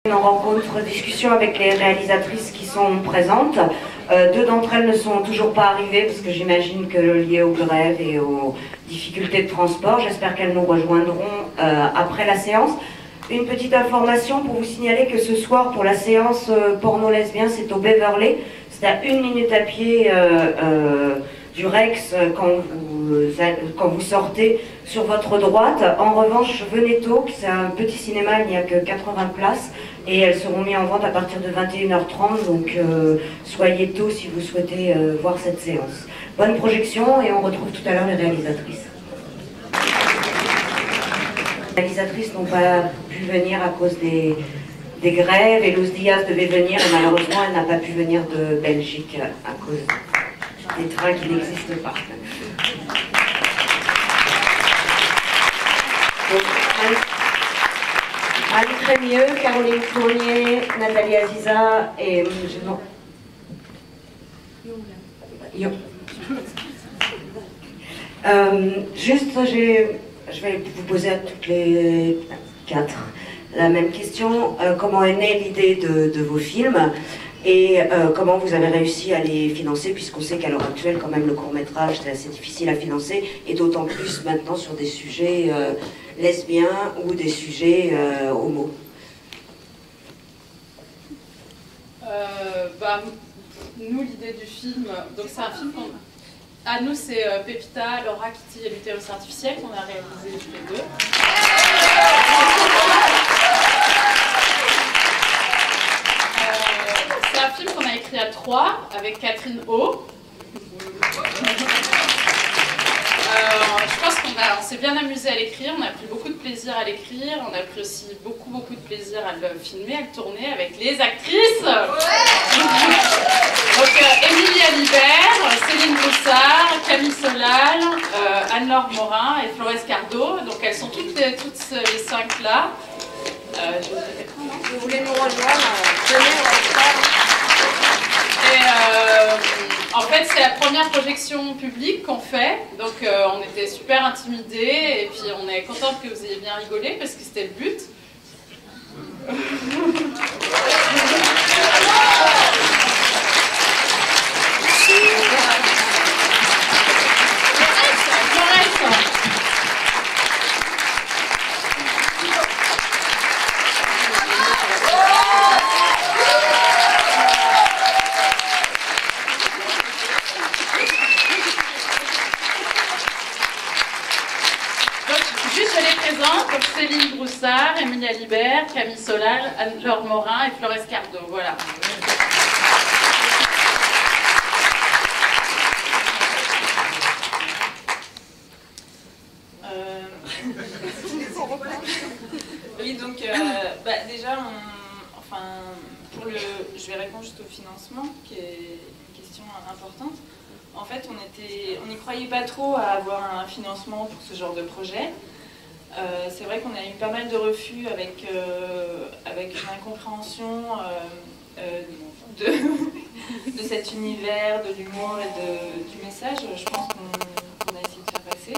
Une rencontre discussion avec les réalisatrices qui sont présentes. Deux d'entre elles ne sont toujours pas arrivées parce que j'imagine que liées aux grèves et aux difficultés de transport. J'espère qu'elles nous rejoindront après la séance. Une petite information pour vous signaler que ce soir pour la séance porno lesbien, c'est au Beverley. C'est à 1 minute à pied du Rex quand vous sortez sur votre droite. En revanche, venez tôt, c'est un petit cinéma, il n'y a que 80 places et elles seront mises en vente à partir de 21h30, donc soyez tôt si vous souhaitez voir cette séance. Bonne projection et on retrouve tout à l'heure les réalisatrices. Les réalisatrices n'ont pas pu venir à cause des grèves et Luz Diaz devait venir et malheureusement elle n'a pas pu venir de Belgique à cause des trains qui n'existent pas. Donc, Anne Crémieux, Caroline Tournier, Nathalie Aziza et... Non. Yo. Juste, je vais vous poser à toutes les 4 la même question. Comment est née l'idée de vos films et comment vous avez réussi à les financer, puisqu'on sait qu'à l'heure actuelle, quand même, le court-métrage, c'est assez difficile à financer, et d'autant plus maintenant sur des sujets lesbiens ou des sujets homo. Nous, l'idée du film, donc c'est un film qu'on... À nous, c'est Pépita, Laura, Kitty et l'utérus artificiel qu'on a réalisé tous les deux. C'est un film qu'on a écrit à 3 avec Catherine O. Je pense qu'on s'est bien amusé à l'écrire, on a pris beaucoup de plaisir à l'écrire, on a pris aussi beaucoup de plaisir à le filmer, à le tourner avec les actrices. Donc Émilie Alibert, Céline Broussard, Camille Solal, Anne-Laure Morin et Florence Cardo. Donc elles sont toutes les 5 là. Vous voulez nous rejoindre? Venez, on va faire. En fait, c'est la première projection publique qu'on fait, donc on était super intimidés et puis on est contente que vous ayez bien rigolé parce que c'était le but. Donc Céline Broussard, Émilie Alibert, Camille Solal, Anne-Laure Morin et Florence Cardo. Voilà. Oui, donc déjà, je vais répondre juste au financement, qui est une question importante. En fait, on n'y croyait pas trop à avoir un financement pour ce genre de projet. C'est vrai qu'on a eu pas mal de refus avec une incompréhension de cet univers, de l'humour et du message. Je pense qu'on a essayé de faire passer.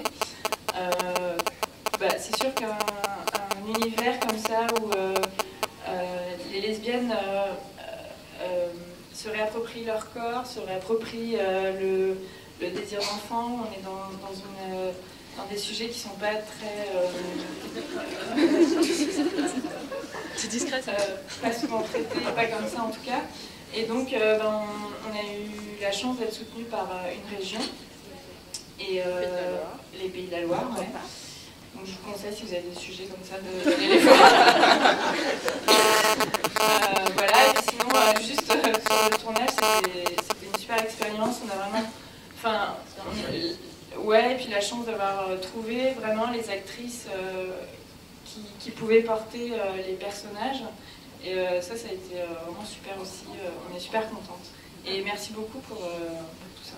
C'est sûr qu'un univers comme ça où les lesbiennes se réapproprient leur corps, se réapproprient le désir d'enfant, on est dans des sujets qui ne sont pas très... C'est discret, ça. Pas souvent traités, pas comme ça en tout cas. Et donc, on a eu la chance d'être soutenus par une région, et les Pays de la Loire. Ouais. Donc je vous conseille, si vous avez des sujets comme ça, d'aller les voir. Voilà, et puis sinon, juste sur le tournage, c'était une super expérience. On a vraiment... Ouais, et puis la chance d'avoir trouvé vraiment les actrices qui pouvaient porter les personnages. Et ça a été vraiment super aussi. On est super contente. Et merci beaucoup pour tout ça.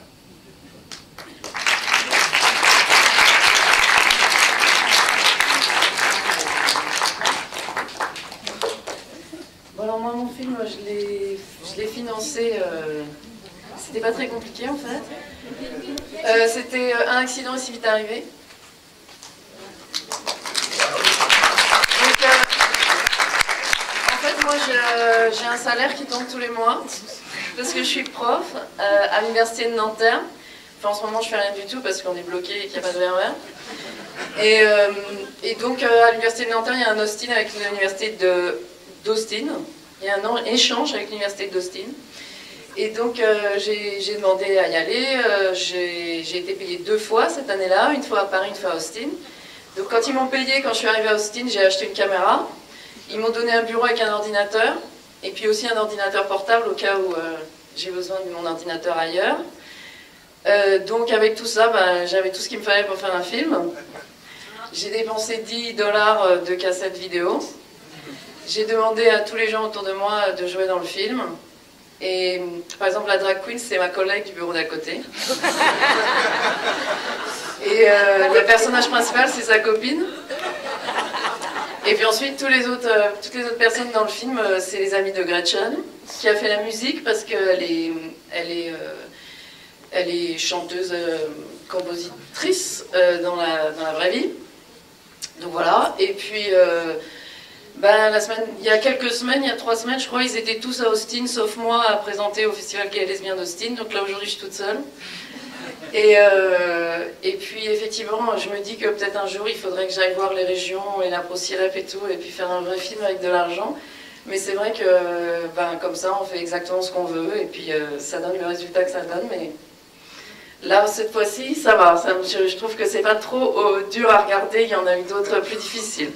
Bon, alors moi, mon film, je l'ai financé... C'était pas très compliqué en fait. C'était un accident aussi vite arrivé. Donc, en fait, moi j'ai un salaire qui tombe tous les mois, parce que je suis prof à l'université de Nanterre. Enfin, en ce moment je fais rien du tout parce qu'on est bloqué et qu'il n'y a pas de RER. Et donc à l'université de Nanterre, il y a un Austin avec l'université d'Austin. Il y a un échange avec l'université d'Austin. Et donc j'ai demandé à y aller. J'ai été payée 2 fois cette année-là, une fois à Paris, une fois à Austin. Donc quand ils m'ont payé, quand je suis arrivée à Austin, j'ai acheté une caméra. Ils m'ont donné un bureau avec un ordinateur, et puis aussi un ordinateur portable au cas où j'ai besoin de mon ordinateur ailleurs. Donc avec tout ça, j'avais tout ce qu'il me fallait pour faire un film. J'ai dépensé $10 de cassettes vidéo. J'ai demandé à tous les gens autour de moi de jouer dans le film. Et par exemple, la drag queen, c'est ma collègue du bureau d'à côté. Et le personnage principal, c'est sa copine. Et puis ensuite, toutes les autres personnes dans le film, c'est les amis de Gretchen, qui a fait la musique parce qu'elle est chanteuse, compositrice dans la vraie vie. Donc voilà. Et puis, il y a quelques semaines, il y a 3 semaines, je crois, ils étaient tous à Austin, sauf moi, à présenter au Festival Gay et Lesbien d'Austin. Donc là, aujourd'hui, je suis toute seule. Et puis effectivement, je me dis que peut-être un jour il faudrait que j'aille voir les régions et la ProCirep et tout, et puis faire un vrai film avec de l'argent. Mais c'est vrai que comme ça, on fait exactement ce qu'on veut, et puis ça donne le résultat que ça donne. Mais là, cette fois-ci, ça va. Je trouve que c'est pas trop dur à regarder, il y en a eu d'autres plus difficiles.